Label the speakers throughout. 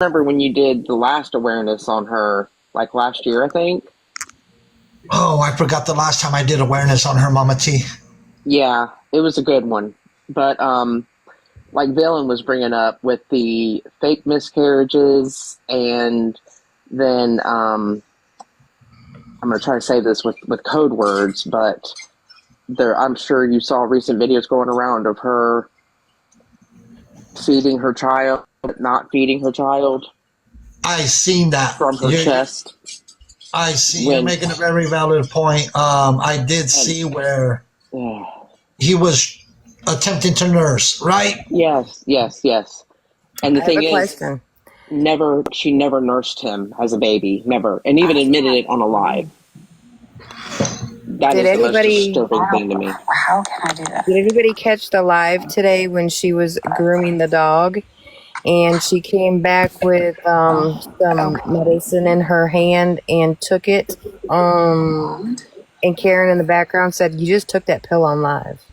Speaker 1: remember when you did the last awareness on her, like last year, I think.
Speaker 2: Oh, I forgot the last time I did awareness on her, Mama T.
Speaker 1: Yeah, it was a good one. But like Valen was bringing up with the fake miscarriages, and then I'm going to try to say this with code words, but I'm sure you saw recent videos going around of her feeding her child, not feeding her child
Speaker 2: I seen that.
Speaker 1: from her chest.
Speaker 2: I see. You're making a very valid point. I did see where
Speaker 1: Yeah.
Speaker 2: he was attempting to nurse, right?
Speaker 1: Yes. And the
Speaker 3: I have
Speaker 1: thing
Speaker 3: a
Speaker 1: is,
Speaker 3: question.
Speaker 1: she never nursed him as a baby, never, and even admitted it on a live. That
Speaker 3: Did
Speaker 1: is the most
Speaker 3: anybody
Speaker 1: disturbing thing to me.
Speaker 4: How can I do that?
Speaker 3: did anybody catch the live today when she was grooming the dog and she came back with some medicine in her hand and took it? And Karen in the background said, "You just took that pill on live."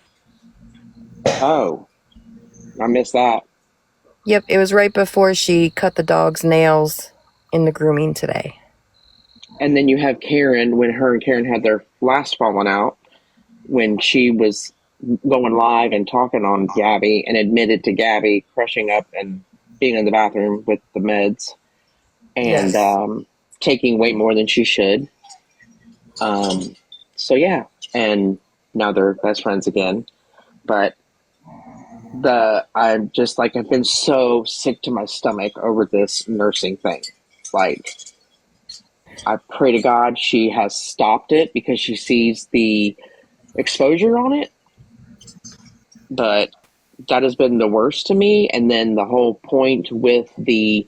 Speaker 1: Oh, I missed that.
Speaker 3: Yep, it was right before she cut the dog's nails in the grooming today.
Speaker 1: And then you have Karen, when her and Karen had their last falling out, when she was going live and talking on Gabby and admitted to Gabby crushing up and being in the bathroom with the meds and taking way more than she should. So yeah, and now they're best friends again. But I've been so sick to my stomach over this nursing thing. Like, I pray to God she has stopped it because she sees the exposure on it. But that has been the worst to me. And then the whole point with the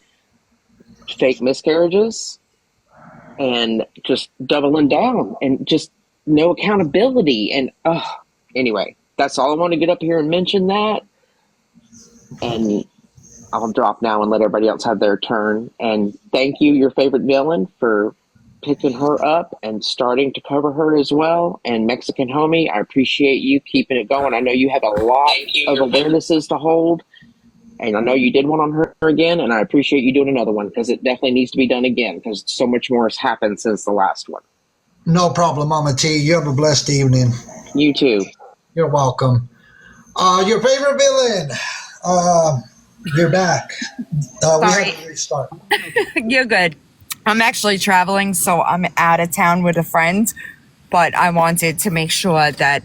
Speaker 1: fake miscarriages and just doubling down and just no accountability. And anyway, that's all I want to get up here and mention that. And I'll drop now and let everybody else have their turn. And thank you, your favorite villain, for picking her up and starting to cover her as well. And Mexican Homie, I appreciate you keeping it going. I know you have a lot of awarenesses to hold, and I know you did one on her again, and I appreciate you doing another one because it definitely needs to be done again because so much more has happened since the last one.
Speaker 2: No problem, Mama T. You have a blessed evening.
Speaker 1: You too.
Speaker 2: You're welcome. Your favorite villain. You're back. We
Speaker 5: Sorry.
Speaker 2: have to restart.
Speaker 5: You're good. I'm actually traveling, so I'm out of town with a friend, but I wanted to make sure that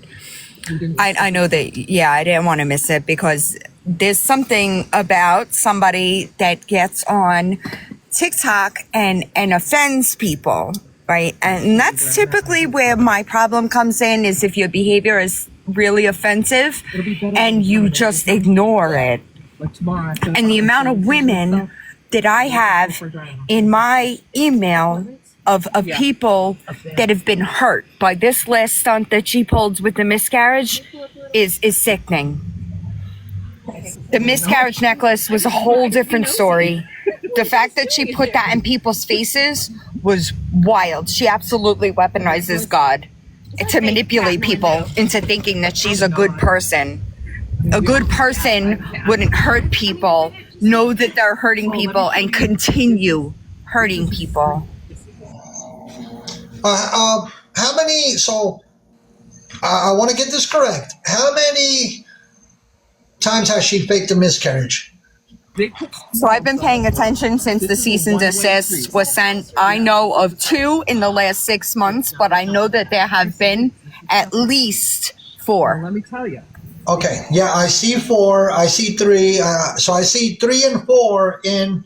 Speaker 5: I know that, yeah, I didn't want to miss it because there's something about somebody that gets on TikTok and offends people, right? And that's typically where my problem comes in, is if your behavior is really offensive and you just ignore it. And the amount of women that I have in my email of people that have been hurt by this last stunt that she pulled with the miscarriage is sickening. The miscarriage necklace was a whole different story. The fact that she put that in people's faces was wild. She absolutely weaponizes God to manipulate people into thinking that she's a good person. A good person wouldn't hurt people, know that they're hurting people, and continue hurting people.
Speaker 2: How many? So I want to get this correct. How many times has she faked a miscarriage?
Speaker 5: So I've been paying attention since the cease and desist was sent. I know of 2 in the last 6 months, but I know that there have been at least 4.
Speaker 6: Let me tell you.
Speaker 2: Okay, yeah, I see 4. I see 3. So I see 3 and 4 in.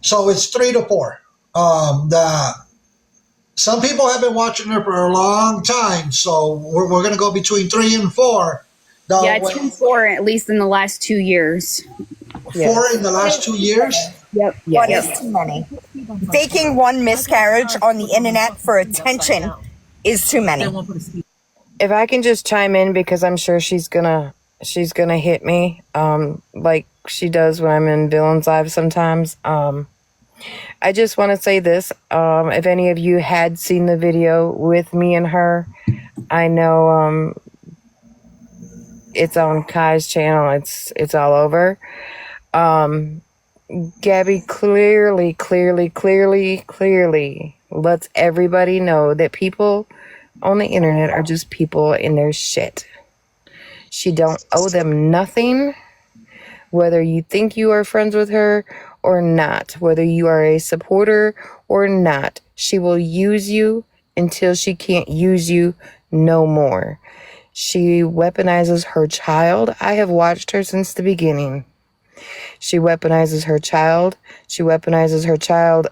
Speaker 2: So it's 3 to 4. Some people have been watching her for a long time, so we're going to go between 3 and 4.
Speaker 4: Yeah, it's been 4 at least in the last 2 years.
Speaker 2: 4 in the last 2 years?
Speaker 4: Yep.
Speaker 5: One is too many. Faking one miscarriage on the internet for attention is too many.
Speaker 3: If I can just chime in, because I'm sure she's gonna hit me, like she does when I'm in Villain's Live sometimes. I just want to say this. If any of you had seen the video with me and her, I know it's on Kai's channel. It's all over. Gabby clearly lets everybody know that people on the internet are just people in their shit. She don't owe them nothing, whether you think you are friends with her or not, whether you are a supporter or not. She will use you until she can't use you no more. She weaponizes her child. I have watched her since the beginning. She weaponizes her child. She weaponizes her child's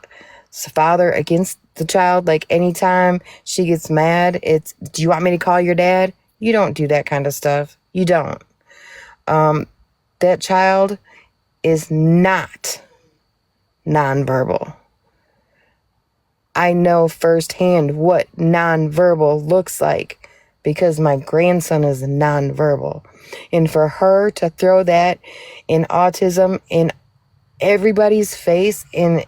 Speaker 3: father against the child. Like, anytime she gets mad, it's, do you want me to call your dad? You don't do that kind of stuff. You don't. That child is not nonverbal. I know firsthand what nonverbal looks like because my grandson is nonverbal. And for her to throw that in autism in everybody's face, and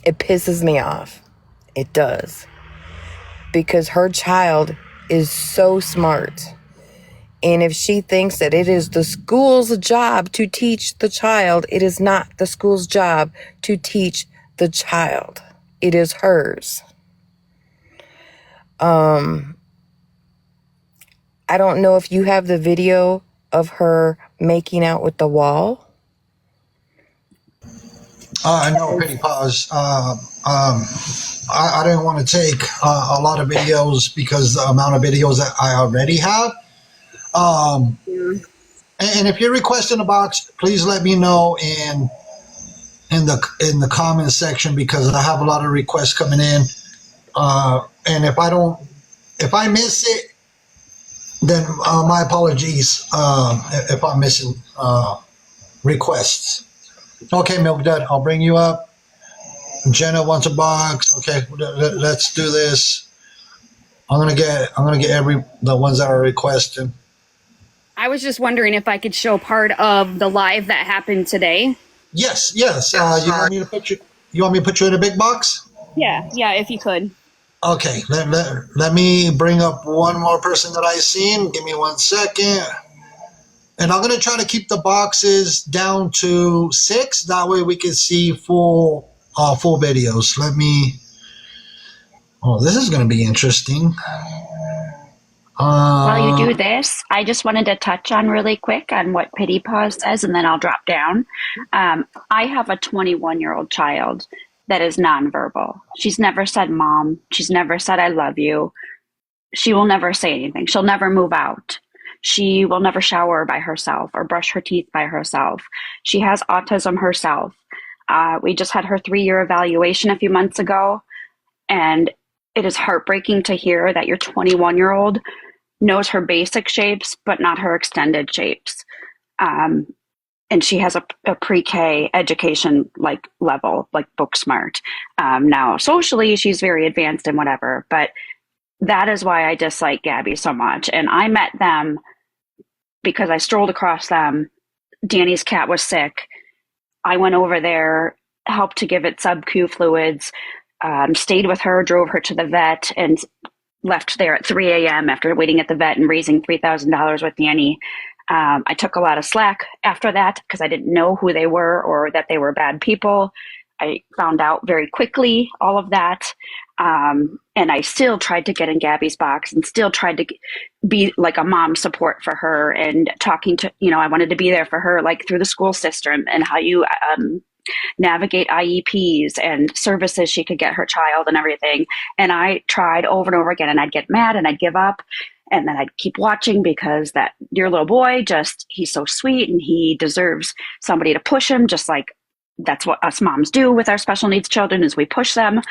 Speaker 3: it pisses me off. It does. Because her child is so smart. And if she thinks that it is the school's job to teach the child, it is not the school's job to teach the child. It is hers. I don't know if you have the video of her making out with the wall.
Speaker 2: No, Petty Pause. I didn't want to take a lot of videos because the amount of videos that I already have. And if you're requesting a box, please let me know in the comments section because I have a lot of requests coming in. And if I miss it, then my apologies if I'm missing requests. Okay, Milk Dud, I'll bring you up. Jenna wants a box. Okay, let's do this. I'm gonna get the ones that are requested.
Speaker 4: I was just wondering if I could show part of the live that happened today.
Speaker 2: Yes. You want me to put you? You want me to put you in a big box?
Speaker 4: Yeah, if you could.
Speaker 2: Okay. Let me bring up one more person that I seen. Give me 1 second. And I'm gonna try to keep the boxes down to 6. That way we can see full videos. Oh, this is gonna be interesting.
Speaker 6: While you do this, I just wanted to touch on really quick on what Pity Paws says, and then I'll drop down. I have a 21-year-old child that is nonverbal. She's never said mom. She's never said I love you. She will never say anything. She'll never move out. She will never shower by herself or brush her teeth by herself. She has autism herself. We just had her 3-year evaluation a few months ago, and it is heartbreaking to hear that your 21-year-old knows her basic shapes, but not her extended shapes. And she has a pre-K education level, like book smart. Now, socially, she's very advanced and whatever, but that is why I dislike Gabby so much. And I met them because I strolled across them. Danny's cat was sick. I went over there, helped to give it sub-Q fluids, stayed with her, drove her to the vet, and left there at 3 a.m. after waiting at the vet and raising $3,000 with Danny. I took a lot of slack after that because I didn't know who they were or that they were bad people. I found out very quickly all of that. And I still tried to get in Gabby's box and still tried to be like a mom support for her and talking to, I wanted to be there for her, like through the school system and how you navigate IEPs and services she could get her child and everything. And I tried over and over again, and I'd get mad and I'd give up. And then I'd keep watching because that dear little boy, he's so sweet and he deserves somebody to push him, just like that's what us moms do with our special needs children is we push them.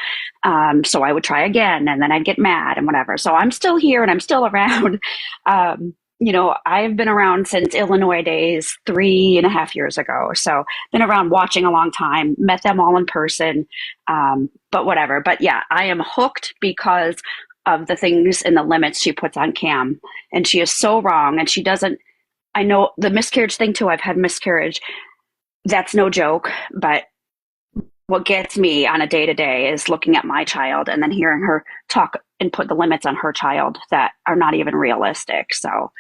Speaker 6: So I would try again and then I'd get mad and whatever. So I'm still here and I'm still around. I've been around since Illinois days 3.5 years ago. So been around watching a long time, met them all in person, but whatever. But yeah, I am hooked because of the things and the limits she puts on Cam. And she is so wrong. And I know the miscarriage thing too. I've had miscarriage. That's no joke. But what gets me on a day-to-day is looking at my child and then hearing her talk and put the limits on her child that are not even realistic. So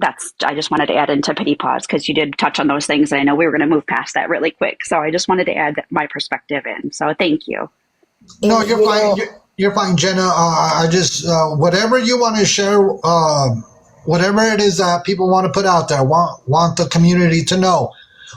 Speaker 6: I just wanted to add into pity pause because you did touch on those things. And I know we were going to move past that really quick. So I just wanted to add my perspective in. So thank you.
Speaker 2: No, you're fine. You're fine, Jenna. I just whatever you want to share, whatever it is that people want to put out there, want the community to know.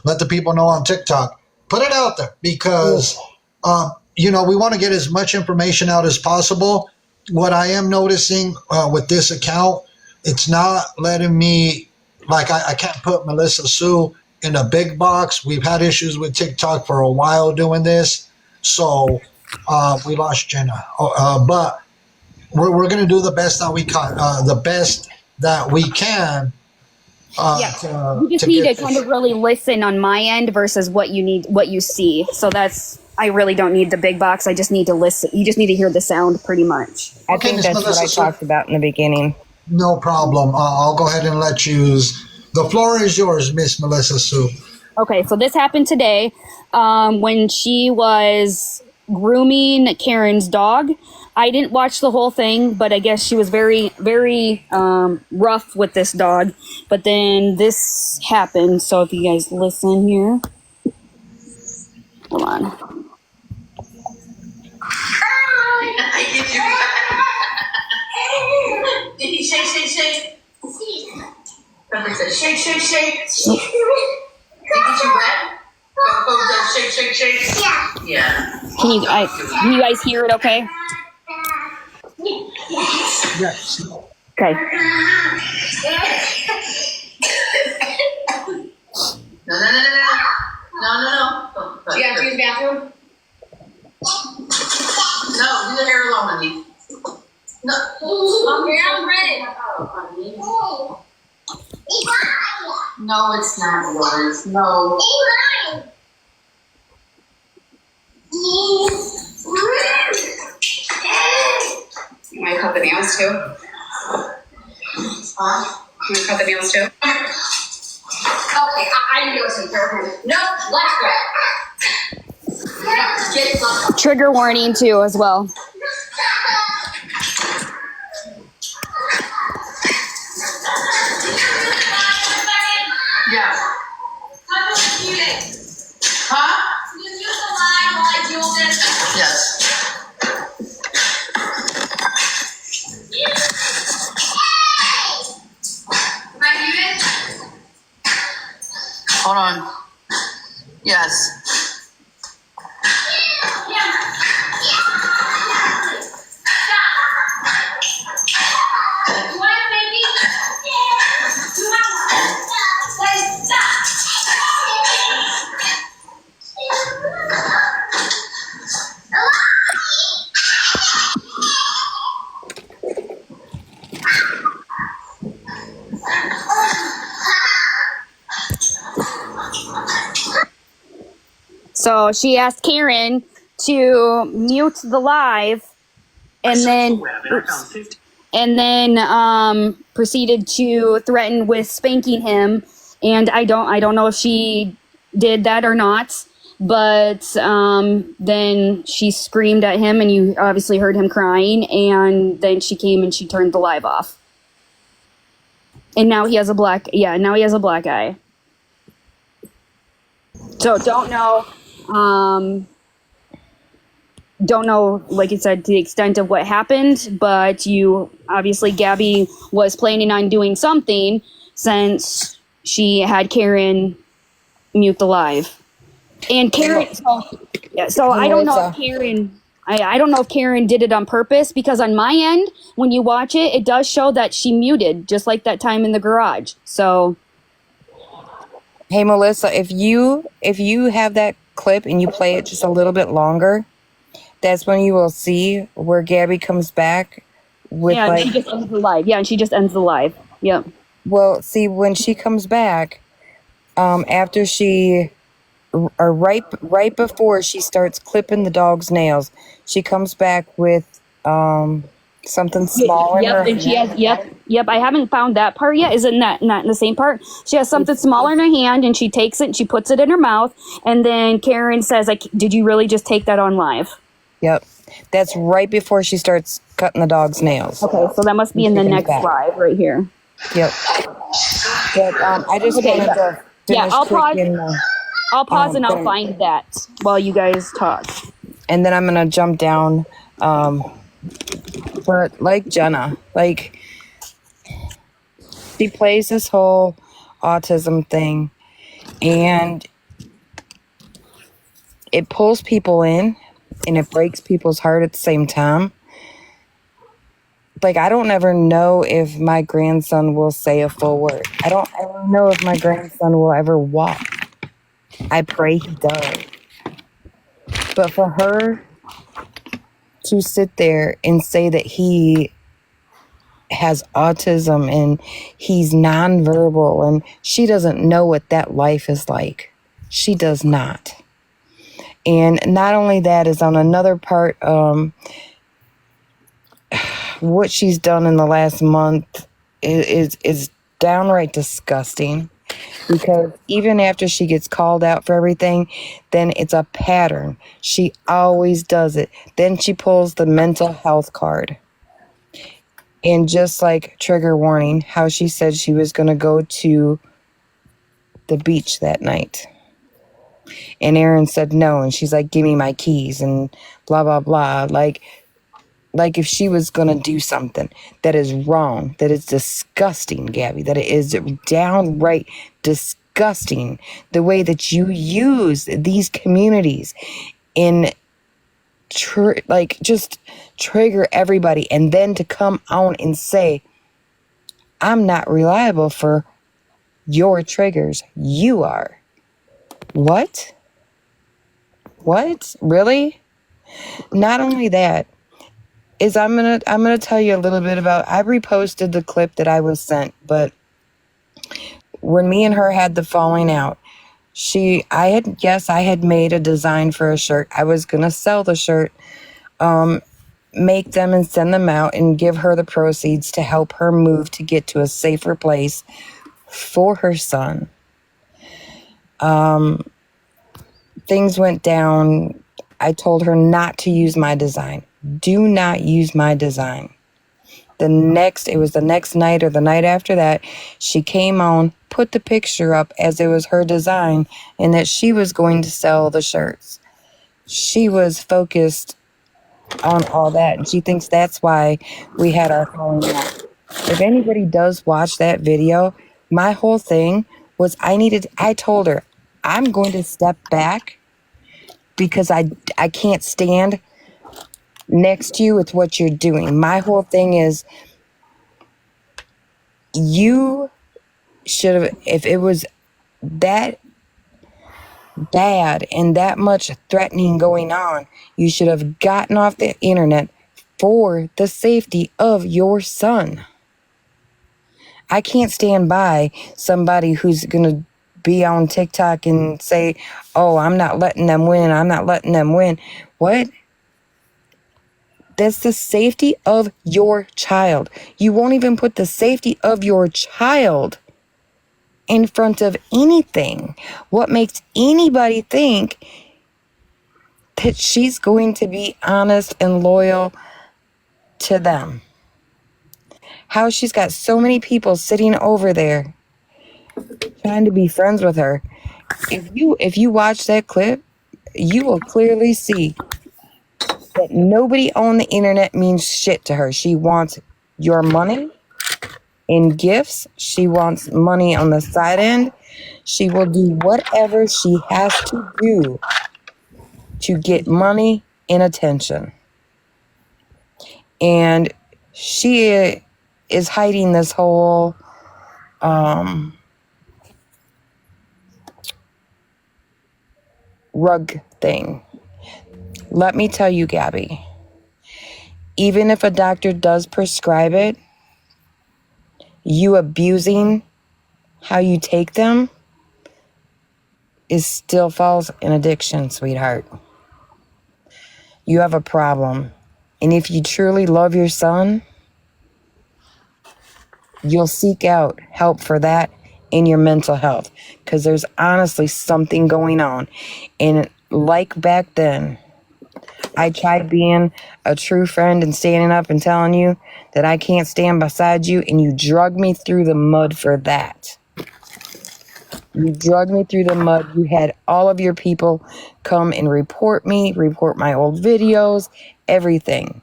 Speaker 2: Let the people know on TikTok. Put it out there because we want to get as much information out as possible. What I am noticing with this account, it's not letting me, like I can't put Melissa Sue in a big box. We've had issues with TikTok for a while doing this. So we lost Jenna. But we're going to do the best that we can.
Speaker 4: You just need to kind of really listen on my end versus what you see. So I really don't need the big box. I just need to listen. You just need to hear the sound pretty much.
Speaker 3: I think that's what I talked about in the beginning.
Speaker 2: No problem. I'll go ahead and let you. The floor is yours, Miss Melissa Sue.
Speaker 4: Okay, so this happened today when she was grooming Karen's dog. I didn't watch the whole thing, but I guess she was very, very rough with this dog. But then this happened. So if you guys listen here. Hold on.
Speaker 7: Did he shake? Pepper said shake. Did he get you wet? Pepper said shake. Yeah.
Speaker 4: Can you guys hear it okay?
Speaker 2: Yes.
Speaker 4: Okay.
Speaker 7: No. Do you have to use the bathroom? No, leave the hair alone, honey. No. I'm ready. No, it's not yours. No.
Speaker 8: You want to cut the nails too?
Speaker 7: Huh?
Speaker 8: You want to cut the nails too?
Speaker 7: Okay, I need to go to the bathroom. No, left way. Get it, left.
Speaker 4: Trigger warning too as well.
Speaker 7: Yeah. Huh? Yes. Hold on. Yes.
Speaker 4: So she asked Karen to mute the live and then proceeded to threaten with spanking him. And I don't know if she did that or not, but then she screamed at him and you obviously heard him crying, and then she came and she turned the live off. And now he has a black eye. So don't know, like I said, the extent of what happened, but obviously Gabby was planning on doing something since she had Karen mute the live. And Karen, so I don't know if Karen, I don't know if Karen did it on purpose, because on my end, when you watch it, it does show that she muted, just like that time in the garage. So.
Speaker 3: Hey, Melissa, if you have that clip and you play it just a little bit longer, that's when you will see where Gabby comes back with
Speaker 4: she just ends the live. Yeah, and she just ends the live. Yep.
Speaker 3: Well, see, when she comes back, after or right before she starts clipping the dog's nails, she comes back with something small in her hand.
Speaker 4: She has, yep. I haven't found that part yet. Isn't that not in the same part? She has something smaller in her hand, and she takes it and she puts it in her mouth, and then Karen says, "Like, did you really just take that on live?"
Speaker 3: Yep, that's right before she starts cutting the dog's nails.
Speaker 4: Okay, so that must be in the next live right here.
Speaker 3: Yep. But I just
Speaker 4: Okay,
Speaker 3: wanted to
Speaker 4: yeah,
Speaker 3: finish
Speaker 4: I'll
Speaker 3: quick
Speaker 4: pause.
Speaker 3: in
Speaker 4: I'll pause and I'll
Speaker 3: thing.
Speaker 4: find that while you guys talk.
Speaker 3: And then I'm gonna jump down. But like Jenna, like she plays this whole autism thing, and it pulls people in, and it breaks people's heart at the same time. Like, I don't ever know if my grandson will say a full word. I don't ever know if my grandson will ever walk. I pray he does. But for her to sit there and say that he has autism and he's nonverbal and she doesn't know what that life is like. She does not. And not only that is on another part, what she's done in the last month is downright disgusting, because even after she gets called out for everything, then it's a pattern. She always does it. Then she pulls the mental health card. And just like trigger warning, how she said she was going to go to the beach that night. And Aaron said no. And she's like, give me my keys and blah, blah, blah. Like if she was going to do something that is wrong, that is disgusting, Gabby, that it is downright disgusting, the way that you use these communities in just trigger everybody, and then to come on and say, I'm not reliable for your triggers. You are. What? Really? Not only that, is I'm gonna tell you a little bit about, I reposted the clip that I was sent, but when me and her had the falling out, I had made a design for a shirt. I was gonna sell the shirt, make them and send them out and give her the proceeds to help her move to get to a safer place for her son. Things went down. I told her not to use my design. Do not use my design. It was the next night or the night after that, she came on, put the picture up as it was her design and that she was going to sell the shirts. She was focused on all that, and she thinks that's why we had our falling out. If anybody does watch that video, my whole thing was I told her, I'm going to step back because I can't stand next to you with what you're doing. My whole thing is, you should have, if it was that bad and that much threatening going on, you should have gotten off the internet for the safety of your son. I can't stand by somebody who's going to be on TikTok and say, oh, I'm not letting them win. I'm not letting them win. What? That's the safety of your child. You won't even put the safety of your child in front of anything. What makes anybody think that she's going to be honest and loyal to them? How she's got so many people sitting over there trying to be friends with her. If you watch that clip, you will clearly see that nobody on the internet means shit to her. She wants your money in gifts. She wants money on the side end. She will do whatever she has to do to get money and attention. And she is hiding this whole rug thing. Let me tell you, Gabby, even if a doctor does prescribe it, you abusing how you take them still falls in addiction, sweetheart. You have a problem. And if you truly love your son, you'll seek out help for that in your mental health, because there's honestly something going on. And like back then, I tried being a true friend and standing up and telling you that I can't stand beside you, and you drug me through the mud for that. You drugged me through the mud. You had all of your people come and report me, report my old videos, everything.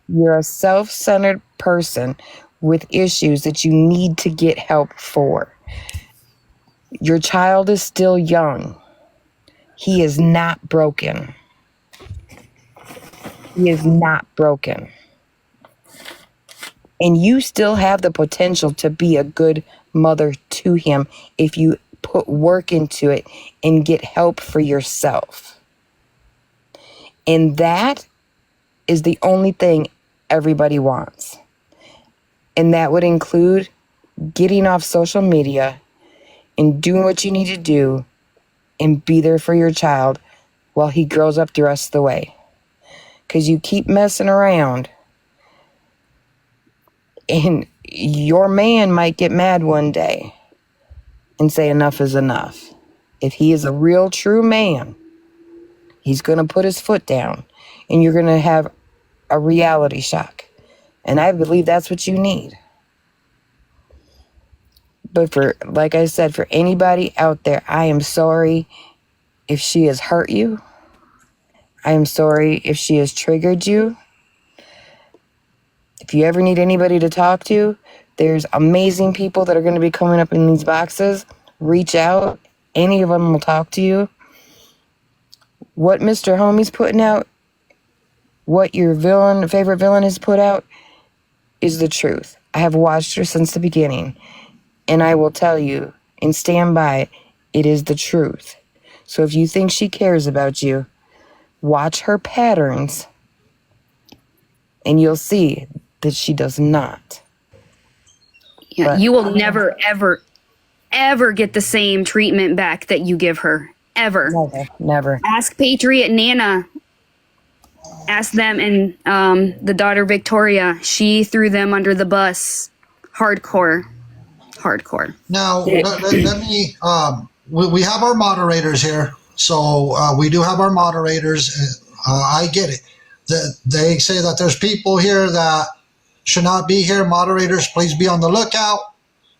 Speaker 3: You're a self-centered person with issues that you need to get help for. Your child is still young. He is not broken. He is not broken. And you still have the potential to be a good mother to him if you put work into it and get help for yourself. And that is the only thing everybody wants. And that would include getting off social media and doing what you need to do and be there for your child while he grows up the rest of the way. Because you keep messing around and your man might get mad one day and say enough is enough. If he is a real true man, he's going to put his foot down and you're going to have a reality shock. And I believe that's what you need. But for, like I said, for anybody out there, I am sorry if she has hurt you. I am sorry if she has triggered you. If you ever need anybody to talk to, there's amazing people that are going to be coming up in these boxes. Reach out. Any of them will talk to you. What Mr. Homie's putting out, what your favorite villain has put out, is the truth. I have watched her since the beginning. And I will tell you and stand by it is the truth. So if you think she cares about you, watch her patterns and you'll see that she does not.
Speaker 4: Yeah,
Speaker 3: But
Speaker 4: you will never, ever, ever get the same treatment back that you give her. Ever.
Speaker 3: Never.
Speaker 4: Ask Patriot Nana. Ask them, and the daughter Victoria. She threw them under the bus. Hardcore.
Speaker 2: Now, let me, we have our moderators here. So we do have our moderators. I get it. They say that there's people here that should not be here. Moderators, please be on the lookout.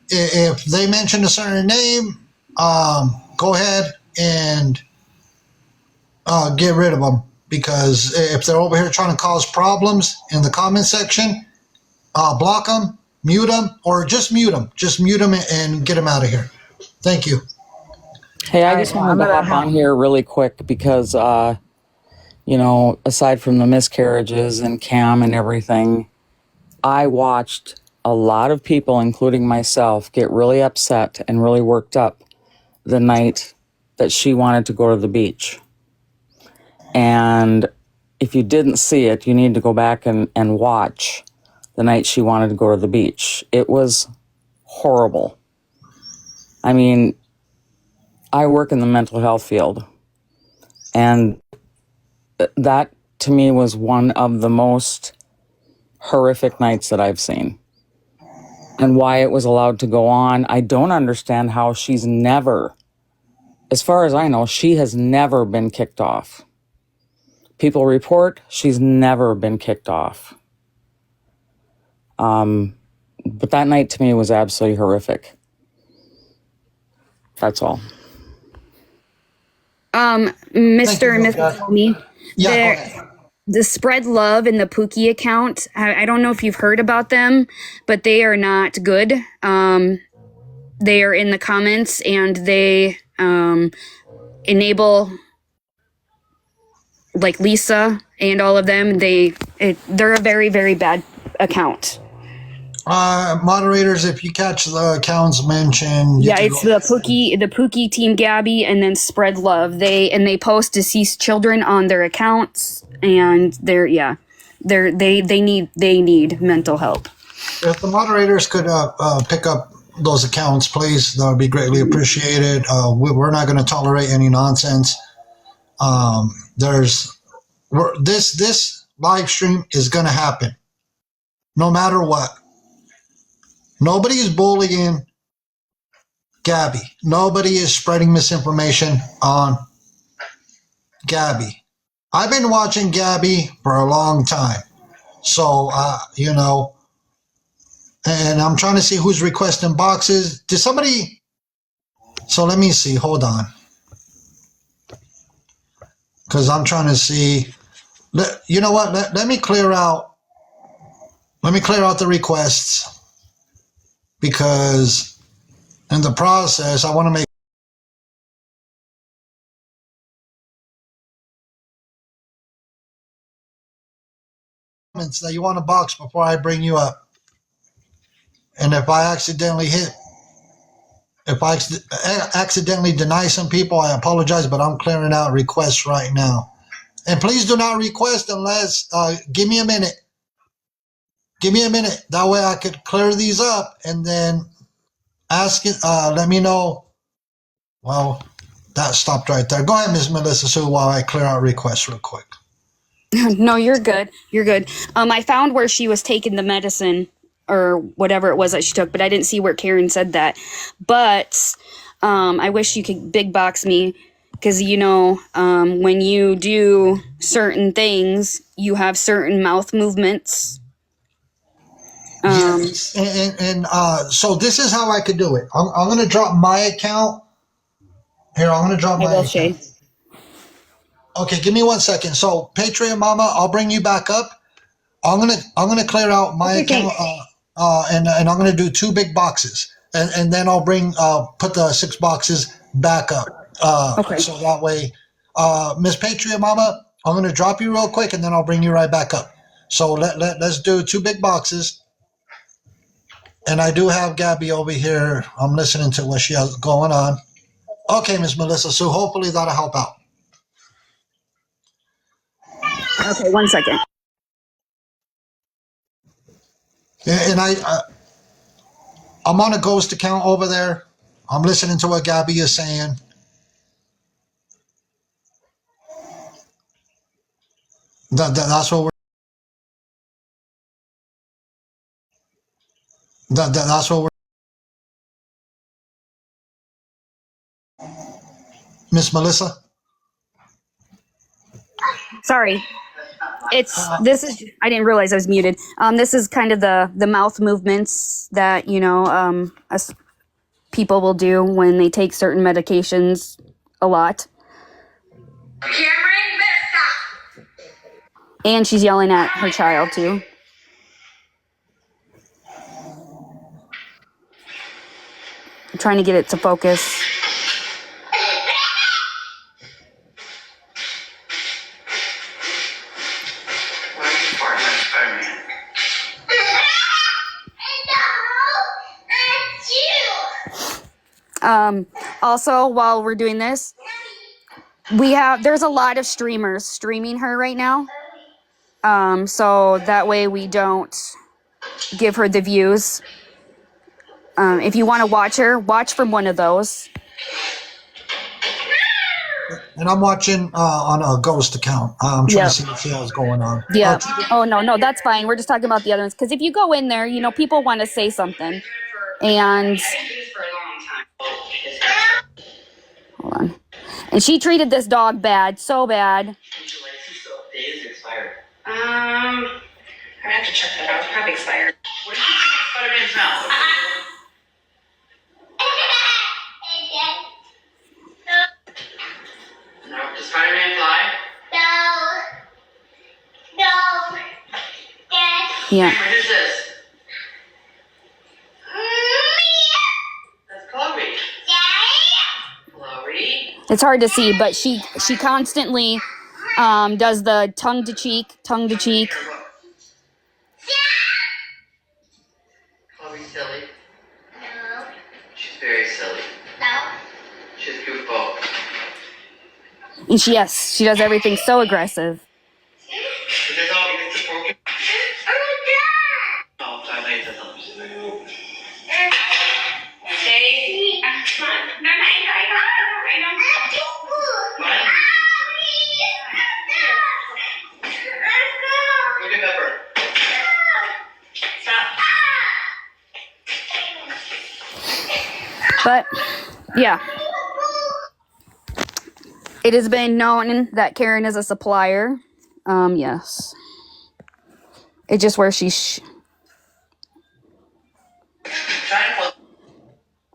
Speaker 2: If they mention a certain name, go ahead and get rid of them. Because if they're over here trying to cause problems in the comment section, block them. Mute them, or just mute them. Just mute them and get them out of here. Thank you.
Speaker 9: Hey, I just wanted to hop on here really quick because, you know, aside from the miscarriages and Cam and everything, I watched a lot of people, including myself, get really upset and really worked up the night that she wanted to go to the beach. And if you didn't see it, you need to go back and watch the night she wanted to go to the beach. It was horrible. I mean, I work in the mental health field, and that to me was one of the most horrific nights that I've seen. And why it was allowed to go on, I don't understand how she's never, as far as I know, she has never been kicked off. People report she's never been kicked off. But that night to me was absolutely horrific. That's all.
Speaker 4: Mr. and Mrs. Homie,
Speaker 2: Yeah,
Speaker 4: the Spread Love and the Pookie account, I don't know if you've heard about them, but they are not good. They are in the comments and they enable like Lisa and all of them. They're a very, very bad account.
Speaker 2: Moderators, if you catch the accounts mentioned,
Speaker 4: Yeah, it's the Pookie Team Gabby, and then Spread Love. They post deceased children on their accounts, and they need mental help.
Speaker 2: If the moderators could pick up those accounts, please, that would be greatly appreciated. We're not going to tolerate any nonsense. This live stream is going to happen, no matter what. Nobody is bullying Gabby. Nobody is spreading misinformation on Gabby. I've been watching Gabby for a long time. So, and I'm trying to see who's requesting boxes. Did somebody? So let me see. Hold on. Because I'm trying to see. You know what? Let me clear out. Let me clear out the requests. Because in the process, I want to make comments that you want a box before I bring you up. And if I accidentally accidentally deny some people, I apologize, but I'm clearing out requests right now. And please do not request unless, give me a minute. Give me a minute. That way I could clear these up and then ask it, let me know. Well, that stopped right there. Go ahead, Ms. Melissa Sue, while I clear out requests real quick.
Speaker 4: No, you're good. You're good. I found where she was taking the medicine or whatever it was that she took, but I didn't see where Karen said that. But I wish you could big box me because, when you do certain things, you have certain mouth movements.
Speaker 2: Yes. And so this is how I could do it. I'm going to drop my account. Here, I'm going to drop my account. Okay, give me 1 second. So, Patriot Mama, I'll bring you back up. I'm gonna clear out my account, and I'm gonna do 2 big boxes, and then I'll put the 6 boxes back up. So that way, Miss Patriot Mama, I'm gonna drop you real quick, and then I'll bring you right back up. So let's do 2 big boxes, and I do have Gabby over here. I'm listening to what she has going on. Okay, Miss Melissa, so hopefully that'll help out.
Speaker 4: Okay, 1 second.
Speaker 2: And I'm on a ghost account over there. I'm listening to what Gabby is saying. That's what we're. Miss Melissa.
Speaker 4: Sorry. This is, I didn't realize I was muted. This is kind of the mouth movements that, us people will do when they take certain medications a lot. And she's yelling at her child too. I'm trying to get it to focus. Also, while we're doing this, there's a lot of streamers streaming her right now. So that way we don't give her the views. If you want to watch her, watch from one of those.
Speaker 2: And I'm watching on a ghost account. I'm trying to see what she has going on.
Speaker 4: Yeah. Oh, no, that's fine. We're just talking about the other ones. Because if you go in there, people want to say something. And hold on. And she treated this dog bad, so bad.
Speaker 8: I have to check that out. It's probably expired. What did you say Spider-Man's mouth? No. Does Spider-Man fly?
Speaker 7: No.
Speaker 4: Yeah.
Speaker 8: Who's this? That's Chloe. Chloe?
Speaker 4: It's hard to see, but she constantly does the tongue to cheek.
Speaker 8: Chloe's silly.
Speaker 7: No.
Speaker 8: She's very silly.
Speaker 7: No.
Speaker 8: She's goofball.
Speaker 4: And she does everything so aggressive.
Speaker 8: Is this all it's broken? Oh, I made that up. Stay. Come on. No, I know. What? Look at Pepper. Stop.
Speaker 4: But yeah. It has been known that Karen is a supplier. Yes. It's just where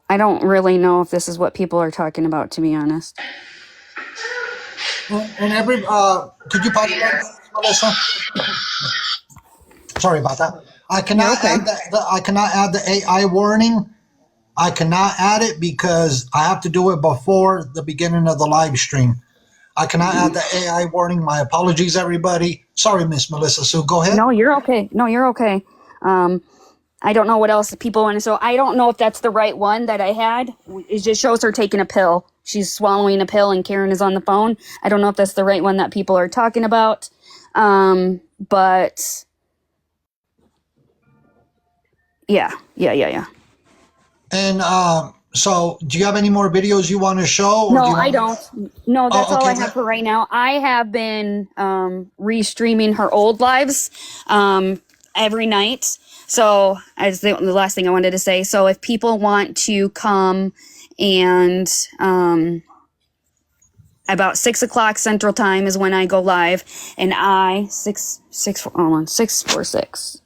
Speaker 4: I don't really know if this is what people are talking about, to be honest.
Speaker 2: And every could you pause it, Melissa? Sorry about that. I cannot
Speaker 4: okay.
Speaker 2: add I cannot add the AI warning. I cannot add it because I have to do it before the beginning of the live stream. I cannot add the AI warning. My apologies, everybody. Sorry, Miss Melissa. So go ahead.
Speaker 4: No, you're okay. No, you're okay. I don't know what else people want to. So I don't know if that's the right one that I had. It just shows her taking a pill. She's swallowing a pill, and Karen is on the phone. I don't know if that's the right one that people are talking about. But yeah.
Speaker 2: And so, do you have any more videos you want to show? Or
Speaker 4: No,
Speaker 2: do you
Speaker 4: I don't. No, that's all
Speaker 2: okay,
Speaker 4: I have for right now. I have been restreaming her old lives every night. So as the last thing I wanted to say. So if people want to come and about 6 o'clock Central Time is when I go live, and 646.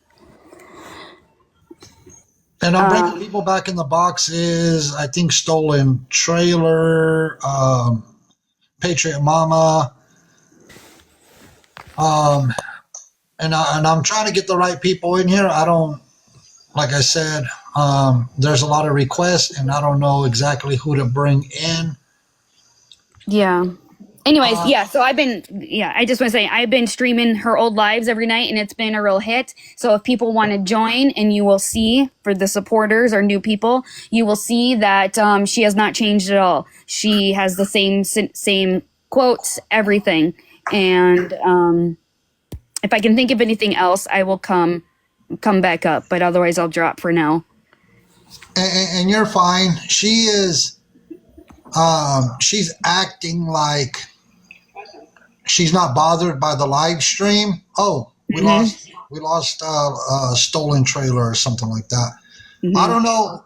Speaker 2: And I'm bringing people back in the boxes. I think Stolen Trailer, Patriot Mama, and I'm trying to get the right people in here. I don't, like I said, there's a lot of requests, and I don't know exactly who to bring in.
Speaker 4: Yeah. Anyways, so I just want to say I've been streaming her old lives every night, and it's been a real hit. So if people want to join, and you will see, for the supporters or new people, you will see that she has not changed at all. She has the same quotes, everything. And if I can think of anything else, I will come back up, but otherwise I'll drop for now.
Speaker 2: And you're fine. She is, she's acting like she's not bothered by the live stream. Oh, we lost Stolen Trailer or something like that. I don't know.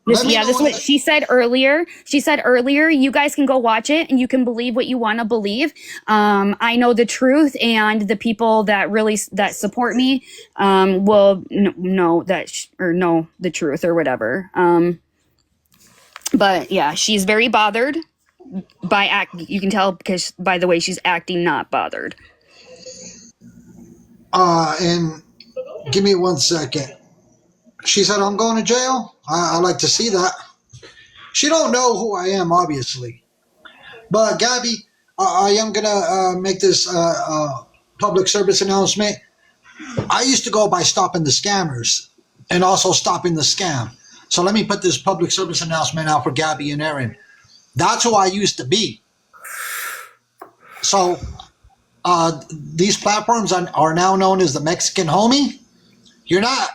Speaker 4: This is what she said earlier. She said earlier, you guys can go watch it and you can believe what you want to believe. I know the truth, and the people that that support me will know the truth or whatever. But yeah, she's very bothered by you can tell because by the way she's acting not bothered.
Speaker 2: And give me 1 second. She said, I'm going to jail. I like to see that. She don't know who I am, obviously. But Gabby, I am going to make this public service announcement. I used to go by stopping the scammers and also stopping the scam. So let me put this public service announcement out for Gabby and Aaron. That's who I used to be. So these platforms are now known as the Mexican homie. You're not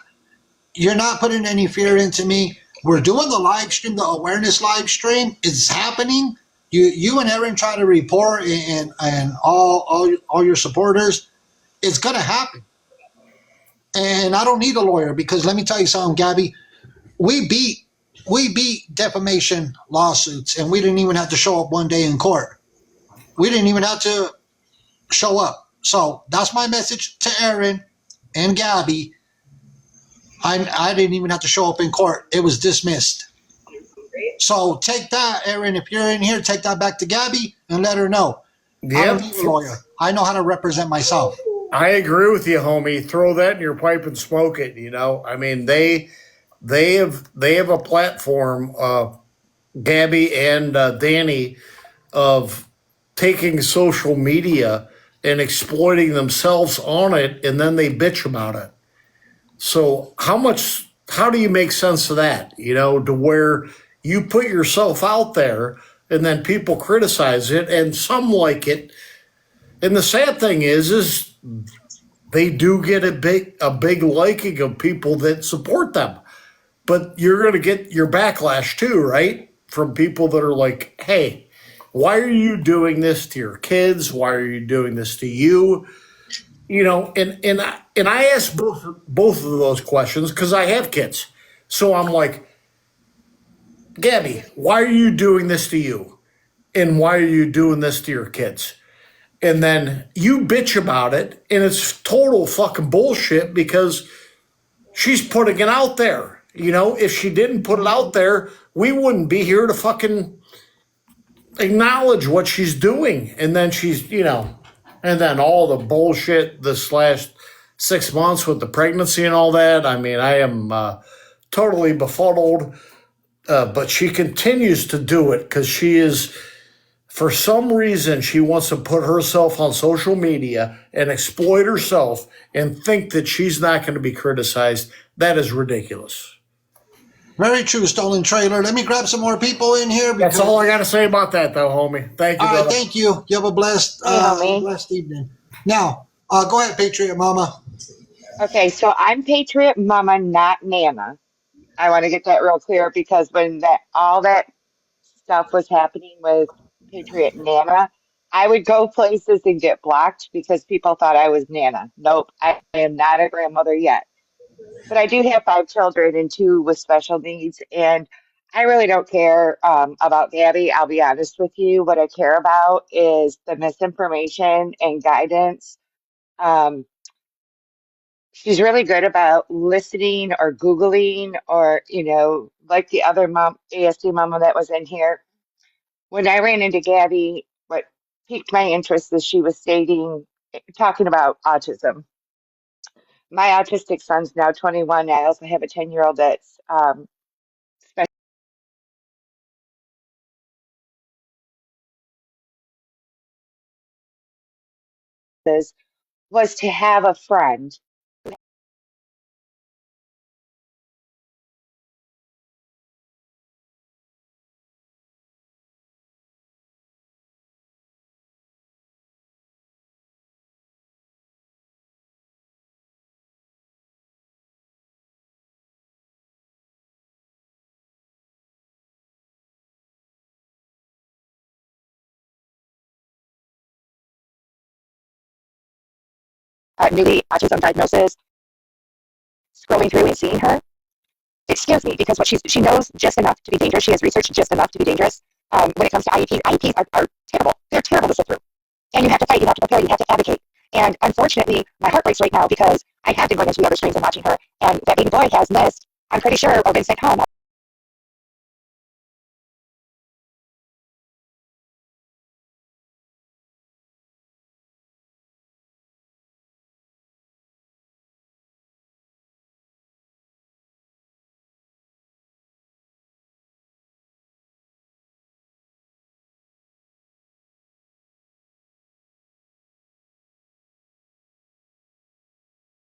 Speaker 2: putting any fear into me. We're doing the live stream, the awareness live stream. It's happening. You and Aaron try to report and all your supporters. It's gonna happen. And I don't need a lawyer because let me tell you something, Gabby. We beat defamation lawsuits, and we didn't even have to show up one day in court. We didn't even have to show up. So that's my message to Aaron and Gabby. I didn't even have to show up in court. It was dismissed. So take that, Aaron. If you're in here, take that back to Gabby and let her know. Yep. I don't need a lawyer. I know how to represent myself.
Speaker 10: I agree with you, homie. Throw that in your pipe and smoke it. You know, I mean, they have a platform, Gabby and Danny, of taking social media and exploiting themselves on it, and then they bitch about it. So how do you make sense of that? You know, to where you put yourself out there and then people criticize it and some like it. And the sad thing is they do get a big liking of people that support them. But you're going to get your backlash too, right? From people that are like, hey, why are you doing this to your kids? Why are you doing this to you? You know, and I ask both of those questions because I have kids. So I'm like, Gabby, why are you doing this to you? And why are you doing this to your kids? And then you bitch about it, and it's total fucking bullshit because she's putting it out there. You know, if she didn't put it out there, we wouldn't be here to fucking acknowledge what she's doing. And then she's, you know, and then all the bullshit this last 6 months with the pregnancy and all that. I mean, I am totally befuddled, but she continues to do it because she is, for some reason, she wants to put herself on social media and exploit herself and think that she's not going to be criticized. That is ridiculous.
Speaker 2: Very true, Stolen Trailer. Let me grab some more people in here.
Speaker 10: That's all I got to say about that, though, homie. Thank you.
Speaker 2: All right,
Speaker 10: brother.
Speaker 2: thank you. You have a blessed evening. Now, go ahead, Patriot Mama.
Speaker 11: Okay, so I'm Patriot Mama, not Nana. I want to get that real clear because when all that stuff was happening with Patriot Nana, I would go places and get blocked because people thought I was Nana. Nope, I am not a grandmother yet. But I do have 5 children and 2 with special needs, and I really don't care about Gabby. I'll be honest with you. What I care about is the misinformation and guidance. She's really good about listening or Googling or, you know, like the other mom, ASD mama that was in here. When I ran into Gabby, what piqued my interest is she was talking about autism. My autistic son's now 21. I also have a 10-year-old that's special, was to have a friend newly autism diagnosis, scrolling through and seeing her. It scares me because she knows just enough to be dangerous. She has researched just enough to be dangerous. When it comes to IEPs, IEPs are terrible. They're terrible to sit through. And you have to fight, you have to prepare, you have to advocate. And unfortunately, my heart breaks right now because I have been going into the other streams and watching her. And that baby boy has missed, I'm pretty sure, or been sent home